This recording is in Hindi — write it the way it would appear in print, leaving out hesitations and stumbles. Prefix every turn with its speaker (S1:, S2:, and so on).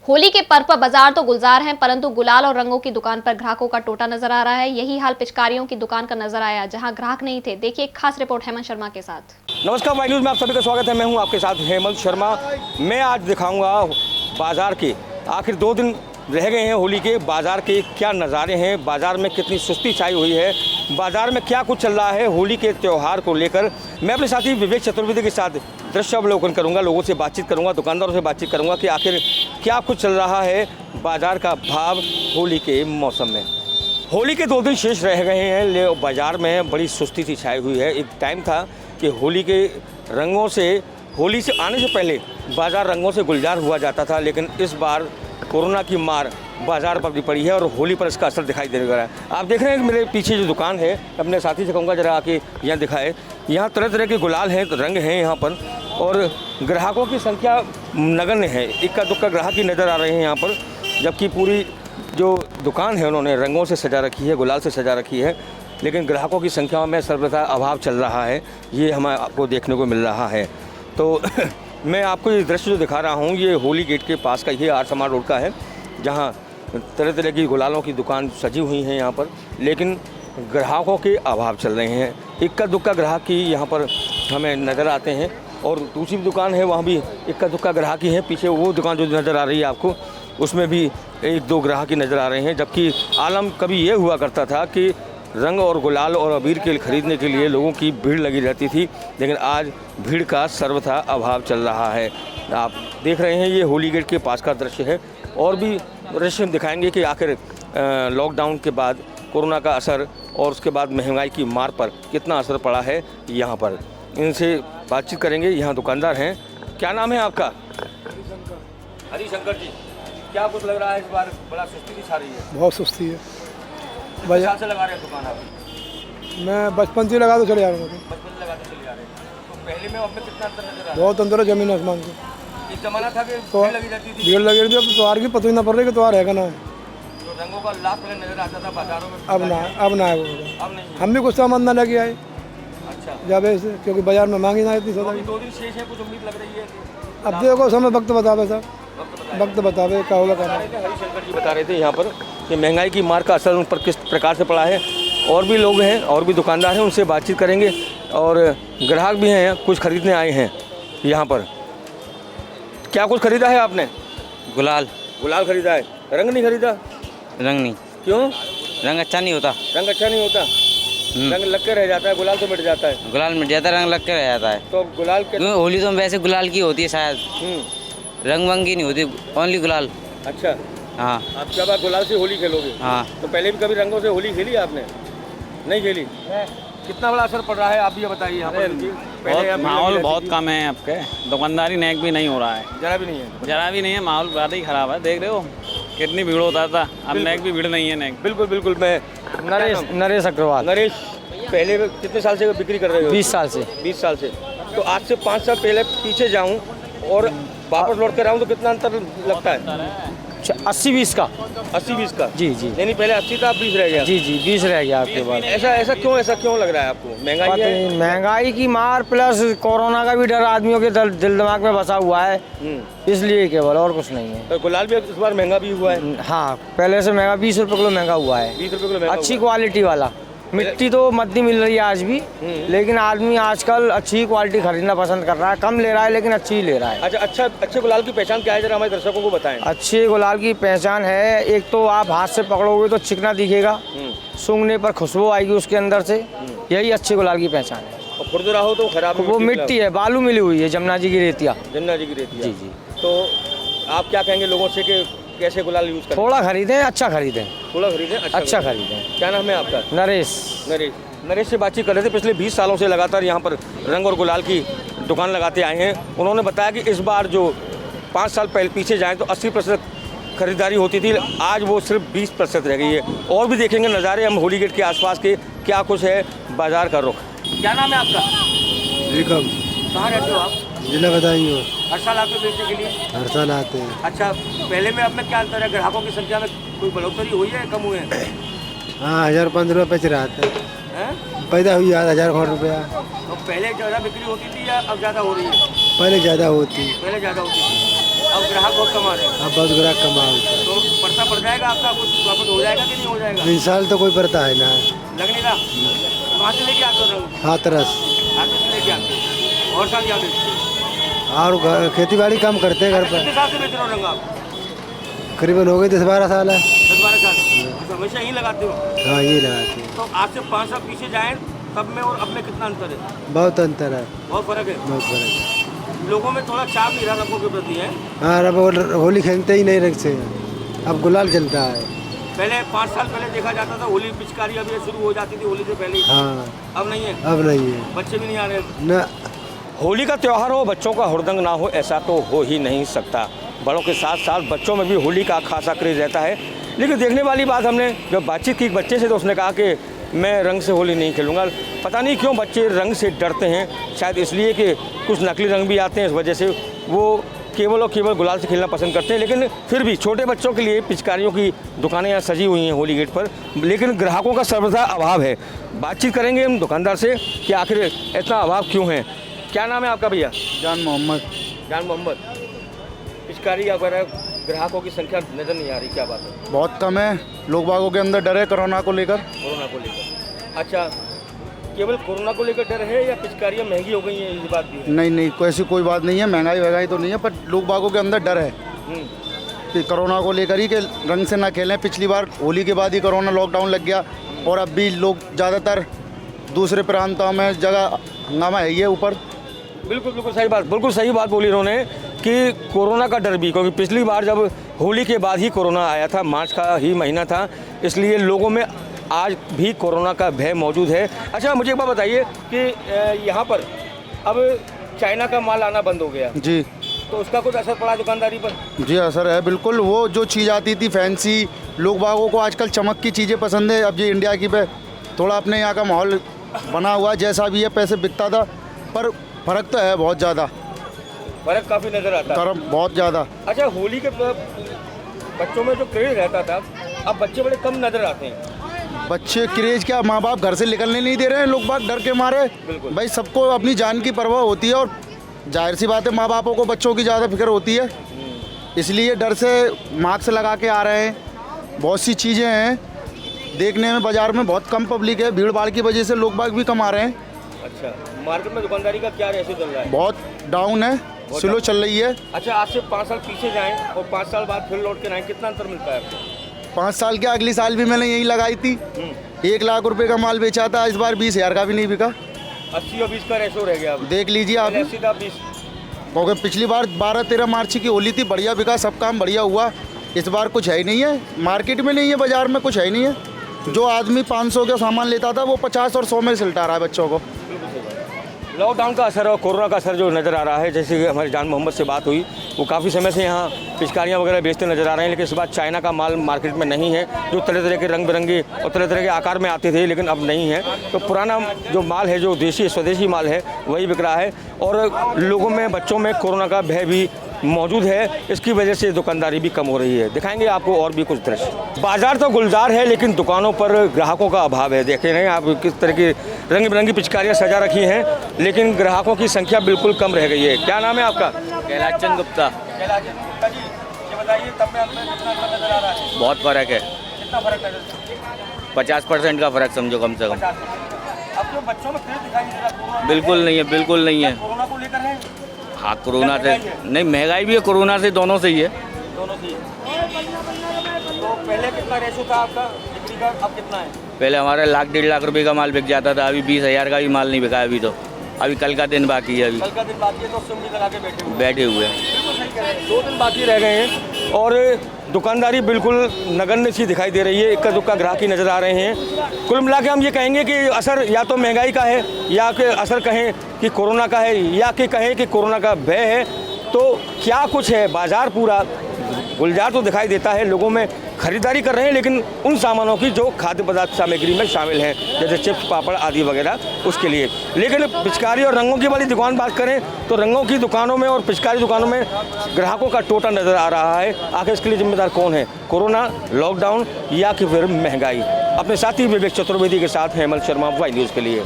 S1: होली के पर्व पर बाजार तो गुलजार हैं, परंतु गुलाल और रंगों की दुकान पर ग्राहकों का टोटा नजर आ रहा है। यही हाल पिचकारियों की दुकान का नजर आया, जहां ग्राहक नहीं थे। देखिए एक खास रिपोर्ट हेमंत शर्मा के साथ।
S2: नमस्कार वाई न्यूज़ में आप सभी का स्वागत है। मैं हूं आपके साथ हेमंत शर्मा। मैं आज दिखाऊंगा बाजार के आखिर 2 दिन रह गए हैं होली के, बाजार के क्या नज़ारे हैं, बाजार में कितनी सुस्ती छाई हुई है, बाजार में क्या कुछ चल रहा है होली के त्यौहार को लेकर। मैं अपने साथी विवेक चतुर्वेदी के साथ दृश्य अवलोकन करूंगा, लोगों से बातचीत करूंगा, दुकानदारों से बातचीत करूंगा कि आखिर क्या कुछ चल रहा है बाजार का भाव होली के मौसम में। होली के 2 दिन शेष रह गए हैं, बाजार में बड़ी सुस्ती सी छाई हुई है। एक टाइम था कि होली के रंगों से, होली से आने से पहले बाजार रंगों से गुलजार हुआ जाता था, लेकिन इस बार कोरोना की मार बाजार पर भी पड़ी है और होली पर इसका असर दिखाई देने लगा है। आप देख रहे हैं कि मेरे पीछे जो दुकान है, अपने साथी से कहूँगा जरा आके यहाँ दिखाए। यहाँ तरह तरह के गुलाल हैं, रंग हैं यहाँ पर, और ग्राहकों की संख्या नगण्य है। इक्का दुक्का ग्राहक ही नज़र आ रहे हैं यहाँ पर, जबकि पूरी जो दुकान है उन्होंने रंगों से सजा रखी है, गुलाल से सजा रखी है, लेकिन ग्राहकों की संख्या में सर्वथा अभाव चल रहा है। ये हमें आपको देखने को मिल रहा है। तो मैं आपको ये दृश्य जो दिखा रहा हूँ, ये होली गेट के पास का, ये आर समार रोड का है, जहाँ तरह तरह की गुलालों की दुकान सजी हुई हैं यहाँ पर, लेकिन ग्राहकों के अभाव चल रहे हैं। इक्का दुक्का ग्राहक ही यहाँ पर हमें नज़र आते हैं, और दूसरी दुकान है वहाँ भी इक्का दुक्का ग्राहक ही है। पीछे वो दुकान जो नज़र आ रही है आपको, उसमें भी 1-2 ग्राहक ही नज़र आ रहे हैं। जबकि आलम कभी ये हुआ करता था कि रंग और गुलाल और अबीर के खरीदने के लिए लोगों की भीड़ लगी रहती थी, लेकिन आज भीड़ का सर्वथा अभाव चल रहा है। आप देख रहे हैं ये होली गेट के पास का दृश्य है, और भी दृश्य हम दिखाएंगे कि आखिर लॉकडाउन के बाद कोरोना का असर और उसके बाद महंगाई की मार पर कितना असर पड़ा है यहाँ पर। इनसे बातचीत करेंगे। यहाँ दुकानदार हैं। क्या नाम है आपका? हरिशंकर जी, क्या कुछ लग रहा है इस बार बड़ा सुस्ती छा रही है?
S3: बहुत सुस्ती है।
S2: बाजार से लगा रहे हैं दुकान आप?
S3: मैं बचपन से लगा तो चले जा रहा हूँ।
S2: बचपन से लगाते चले जा रहे हैं, तो पहले में अब में कितना अंतर नजर आ रहा है?
S3: बहुत अंदर है जमीन आसमान से।
S2: एक जमाना था कि
S3: तो
S2: भीड़ लगी रहती थी,
S3: भीड़ लगी रहती, अब तो त्योहार की पता ही ना पड़ रही कि त्योहार है का ना।
S2: तो रंगों का लाभ पहले नजर आता था बाजारों में,
S3: अब ना है वो।
S2: अब नहीं।
S3: हम भी कुछ सामान ना लेके आए
S2: अच्छा,
S3: जावे से, क्योंकि बाजार में मांगी ना इतनी
S2: तो
S3: सौदा।
S2: अभी 2 दिन शेष है, कुछ उम्मीद लग रही है?
S3: अब देखो समय वक्त बतावे साहब, वक्त बतावे क्या होगा करना।
S2: हरिशंकर जी बता रहे थे यहाँ पर कि महंगाई की मार का असर उन पर किस प्रकार से पड़ा है। और भी लोग हैं, और भी दुकानदार हैं, उनसे बातचीत करेंगे, और ग्राहक भी हैं, कुछ खरीदने आए हैं यहाँ पर। क्या कुछ खरीदा है आपने?
S4: गुलाल
S2: खरीदा है, रंग नहीं खरीदा?
S4: रंग नहीं।
S2: क्यों?
S4: रंग अच्छा नहीं होता।
S2: रंग अच्छा नहीं होता? रंग लग के रह जाता है, गुलाल तो मिट जाता है।
S4: गुलाल मिट जाता है, रंग लग के रह जाता है।
S2: तो गुलाल के
S4: क्यों? होली तो वैसे गुलाल की होती है शायद, रंग वंग की नहीं होती, ओनली गुलाल।
S2: अच्छा,
S4: हाँ।
S2: आप क्या बात गुलाल से होली खेलोगे?
S4: हाँ।
S2: तो पहले भी कभी रंगों से होली खेली आपने? नहीं खेली? कितना बड़ा असर पड़ रहा है, आप ये बताइए यहाँ पर। पहले
S5: माहौल बहुत कम है, आपके दुकानदारी नेक भी नहीं हो रहा है,
S2: जरा भी नहीं है।
S5: जरा भी नहीं है, माहौल ज़्यादा ही ख़राब है। देख रहे हो कितनी भीड़ होता था, अब नेक भी भीड़ नहीं है। नेक
S2: बिल्कुल बिल्कुल। मैं
S3: नरेश अग्रवाल।
S2: नरेश, पहले कितने साल से बिक्री कर रहे हो?
S3: 20 साल से।
S2: 20 साल से। तो आज से 5 साल पहले पीछे जाऊं और वापस लौट कर आऊँ तो कितना अंतर लगता है?
S3: 80-20 का।
S2: 80-20 का?
S3: जी जी
S2: यानी पहले 80 था, अब 20 रह गया।
S3: जी 20 रह गया आपके पास।
S2: ऐसा क्यों लग रहा है आपको? महंगाई है?
S3: महंगाई की मार प्लस कोरोना का भी डर आदमियों के दिल दिमाग में बसा हुआ है, इसलिए केवल, और कुछ नहीं है।
S2: तो गुलाल भी इस बार महंगा भी हुआ है?
S3: हाँ, पहले से महंगा, 20 रुपये किलो महंगा हुआ है।
S2: 20 रुपये किलो महंगा
S3: अच्छी
S2: हुआ
S3: क्वालिटी वाला। मिट्टी तो मद्दी मिल रही है आज भी, लेकिन आदमी आजकल अच्छी क्वालिटी खरीदना पसंद कर रहा है। कम ले रहा है लेकिन अच्छी ही ले रहा है।
S2: अच्छा, अच्छे गुलाल की पहचान क्या है, जरा हमारे दर्शकों को बताएं।
S3: अच्छे गुलाल की पहचान है, एक तो आप हाथ से पकड़ोगे तो चिकना दिखेगा, सूंघने पर खुशबू आएगी उसके अंदर से, यही अच्छे गुलाल की पहचान है।
S2: और खुरदुरा हो तो खराब?
S3: वो मिट्टी है, बालू मिली हुई है, जमुना जी की रेतिया।
S2: जमुना जी की रेतिया।
S3: जी जी।
S2: तो आप क्या कहेंगे लोगों से कि कैसे गुलाल यूज़ करें?
S3: थोड़ा खरीदें, अच्छा खरीदें।
S2: थोड़ा खरीदें,
S3: अच्छा खरीदें।
S2: क्या नाम है आपका? नरेश से बातचीत कर रहे थे। पिछले 20 सालों से लगातार यहाँ पर रंग और गुलाल की दुकान लगाते आए हैं। उन्होंने बताया कि इस बार जो 5 साल पहले पीछे जाएँ तो 80% खरीदारी होती थी, आज वो सिर्फ 20% रह गई है। और भी देखेंगे नज़ारे हम होली गेट के आसपास के, क्या कुछ है बाजार का रुख। क्या नाम है आपका? कहाँ रहते हो आप?
S3: जिला बधाई हो।
S2: हर साल आते हो बेचने के लिए?
S3: हर साल आते हैं।
S2: अच्छा, पहले में अब में क्या अंतर है? ग्राहकों की संख्या में कोई बढ़ोतरी हुई है, कम हुए हैं?
S3: हाँ, 1015 रुपये बेच रहा था, पैदा हुई 1000 रुपया।
S2: तो पहले ज़्यादा बिक्री होती थी या अब ज़्यादा हो रही है?
S3: पहले ज़्यादा होती।
S2: पहले ज़्यादा होती थी। अब ग्राहक बहुत कम आ रहे हैं,
S6: अब बहुत ग्राहक कमा होता
S2: तो पर्चा पड़ जाएगा आपका, कुछ प्रॉफिट हो जाएगा कि नहीं हो जाएगा?
S6: है। इस साल तो कोई पड़ता है ना।
S2: लगने का कहाँ से लेके आते हो रंग?
S6: हाथरस
S2: हाथों से लेके आते हो, और साल क्या बेचते हो?
S6: और खेती बाड़ी कम करते हैं घर
S2: कितने
S6: पर।
S2: साल से बेच रहे हो रंग आप?
S6: करीबन हो गए 10-12 साल है।
S2: 10-12 साल। अच्छा, हमेशा यहीं लगाते हो?
S6: हाँ ये लगाते हैं।
S2: तो आज से 5 साल पीछे जाएं तब में और अब में कितना अंतर है?
S6: बहुत अंतर है,
S2: बहुत फर्क है।
S6: बहुत फर्क है।
S2: लोगों में थोड़ा चाव नहीं रहा रंगों के प्रति है।
S6: हाँ अब होली खेलते ही नहीं रंग से, अब गुलाल चलता है।
S2: पहले 5 साल पहले देखा जाता था होली पिचकारी अभी शुरू हो जाती थी होली से पहले ही।
S6: हाँ
S2: अब नहीं है,
S6: अब नहीं है
S2: बच्चे भी नहीं आ रहे।
S6: ना।
S2: होली का त्यौहार हो, बच्चों का हुड़दंग ना हो, ऐसा तो हो ही नहीं सकता। बड़ों के साथ साथ बच्चों में भी होली का खासा क्रेज रहता है। लेकिन देखने वाली बात, हमने जब बातचीत की बच्चे से तो उसने कहा कि मैं रंग से होली नहीं खेलूँगा। पता नहीं क्यों बच्चे रंग से डरते हैं, शायद इसलिए कि कुछ नकली रंग भी आते हैं, इस वजह से वो केवल और केवल गुलाल से खेलना पसंद करते हैं। लेकिन फिर भी छोटे बच्चों के लिए पिचकारियों की दुकानें यहाँ सजी हुई हैं होली गेट पर, लेकिन ग्राहकों का सर्वथा अभाव है। बातचीत करेंगे हम दुकानदार से कि आखिर इतना अभाव क्यों है। क्या नाम है आपका भैया?
S7: जान मोहम्मद।
S2: जान मोहम्मद। पिचकारी वगैरह ग्राहकों की संख्या नज़र नहीं आ रही, क्या बात है?
S7: बहुत कम है, लोग बागों के अंदर डर है कोरोना को लेकर।
S2: कोरोना को लेकर? अच्छा, केवल कोरोना को लेकर डर है या पिचकारियाँ महंगी हो गई हैं, ये बात भी है?
S7: नहीं नहीं, ऐसी कोई बात नहीं है, महंगाई तो नहीं है, पर लोग बागों के अंदर डर है कि कोरोना को लेकर ही, कि रंग से ना खेलें। पिछली बार होली के बाद ही कोरोना लॉकडाउन लग गया, और अब भी लोग ज़्यादातर दूसरे प्रांतों में जगह हंगामा है ये ऊपर।
S2: बिल्कुल बिल्कुल सही बात, बिल्कुल सही बात बोली इन्होंने कि कोरोना का डर भी, क्योंकि पिछली बार जब होली के बाद ही कोरोना आया था, मार्च का ही महीना था, इसलिए लोगों में आज भी कोरोना का भय मौजूद है। अच्छा, मुझे एक बात बताइए कि यहाँ पर अब चाइना का माल आना बंद हो गया,
S7: जी
S2: तो उसका कुछ असर पड़ा दुकानदारी पर?
S7: जी असर है बिल्कुल। वो जो चीज़ आती थी फैंसी, लोग बागों को आजकल चमक की चीज़ें पसंद है। अब ये इंडिया की पे थोड़ा अपने यहाँ का माहौल बना हुआ, जैसा भी है पैसे बिकता था, पर फ़र्क तो है बहुत ज़्यादा,
S2: फर्क काफ़ी नज़र आता है,
S7: बहुत ज़्यादा।
S2: अच्छा, होली के बच्चों में जो क्रेज रहता था, अब बच्चे बड़े कम नज़र आते हैं।
S7: बच्चे क्रेज क्या, माँ बाप घर से निकलने नहीं दे रहे हैं, लोग बाग डर के मारे।
S2: बिल्कुल।
S7: भाई सबको अपनी जान की परवाह होती है, और जाहिर सी बात है माँ बापों को बच्चों की ज़्यादा फिक्र होती है, इसलिए डर से मास्क लगा के आ रहे हैं। बहुत सी चीज़ें हैं देखने में, बाज़ार में बहुत कम पब्लिक है, भीड़ भाड़ की वजह से लोग बाग भी कम आ रहे हैं।
S2: अच्छा, मार्केट में दुकानदारी का क्या रेशो चल रहा है?
S7: बहुत डाउन है, स्लो चल रही है।
S2: अच्छा, आज से 5 साल पीछे जाएं और 5 साल बाद फिर लौट के आएं, कितना अंतर मिलता है आपको?
S7: 5 साल के अगली साल भी मैंने यही लगाई थी, 1 लाख रुपए का माल बेचा था, इस बार 20,000 का भी नहीं बिका।
S2: 80 और 20 का रेशो रह गया अब।
S7: देख लीजिए आप,
S2: 80 था 20।
S7: क्योंकि पिछली बार 12-13 मार्च की होली थी, बढ़िया बिका, सब काम बढ़िया हुआ। इस बार कुछ है ही नहीं है, मार्केट में नहीं है, बाजार में कुछ है ही नहीं है। जो आदमी 500 का सामान लेता था वो 50 और 100 में सिलटा रहा है बच्चों को।
S2: लॉकडाउन का असर और कोरोना का असर जो नज़र आ रहा है, जैसे कि हमारे जान मोहम्मद से बात हुई, वो काफ़ी समय से यहाँ पिचकारियाँ वगैरह बेचते नज़र आ रहे हैं, लेकिन इस बार चाइना का माल मार्केट में नहीं है, जो तरह तरह के रंग बिरंगे और तरह तरह के आकार में आते थे, लेकिन अब नहीं है। तो पुराना जो माल है, जो देशी स्वदेशी माल है, वही बिक रहा है, और लोगों में, बच्चों में कोरोना का भय भी मौजूद है। इसकी वजह से दुकानदारी भी कम हो रही है। दिखाएंगे आपको और भी कुछ दृश्य। बाजार तो गुलजार है, लेकिन दुकानों पर ग्राहकों का अभाव है। देख रहे हैं आप किस तरह की रंग बिरंगी पिचकारियाँ सजा रखी हैं, लेकिन ग्राहकों की संख्या बिल्कुल कम रह गई है। क्या नाम है आपका?
S4: कैलाश चंद गुप्ता।
S2: कैलाश गुप्ता जी, ये बताइए तब में आपने कितना अंतर नजर आ रहा है?
S4: बहुत फ़र्क है,
S2: कितना फर्क है?
S4: 50% का फ़र्क समझो कम से कम।
S2: 50। अब जो बच्चों में क्रेज दिखाई दे रहा है कोरोना,
S4: बिल्कुल नहीं है, बिल्कुल नहीं है।
S2: कोरोना को लेकर है?
S4: हाँ, कोरोना से नहीं, महंगाई भी है, कोरोना से, दोनों से ही है।
S2: दोनों से। तो पहले कितना रेशो था आपका बिक्री का, अब कितना है?
S4: पहले हमारा 1-1.5 लाख रुपए का माल बिक जाता था, अभी 20,000 का भी माल नहीं बिका है अभी तो। अभी कल का दिन बाकी है, अभी
S2: कल का दिन बाकी है, तो सुमरी लगा के
S4: बैठे हुए हैं।
S2: बिल्कुल सही कह रहे हैं। 2 दिन बाकी रह गए हैं और दुकानदारी बिल्कुल नगण्य सी दिखाई दे रही है, इक्का दुक्का ग्राहक ही नज़र आ रहे हैं। कुल मिला के हम ये कहेंगे कि असर या तो महंगाई का है, या कि असर कहें कि कोरोना का है, या कि कहें कि कोरोना का भय है। तो क्या कुछ है, बाजार पूरा गुलजार तो दिखाई देता है, लोगों में खरीदारी कर रहे हैं, लेकिन उन सामानों की जो खाद्य पदार्थ सामग्री में शामिल हैं, जैसे चिप्स, पापड़ आदि वगैरह, उसके लिए। लेकिन पिचकारी और रंगों की वाली दुकान बात करें तो रंगों की दुकानों में और पिचकारी दुकानों में ग्राहकों का टोटा नज़र आ रहा है। आखिर इसके लिए जिम्मेदार कौन है, कोरोना, लॉकडाउन, या कि फिर महंगाई? अपने साथी विवेक चतुर्वेदी के साथ हेमंत शर्मा, वाई न्यूज़ के लिए।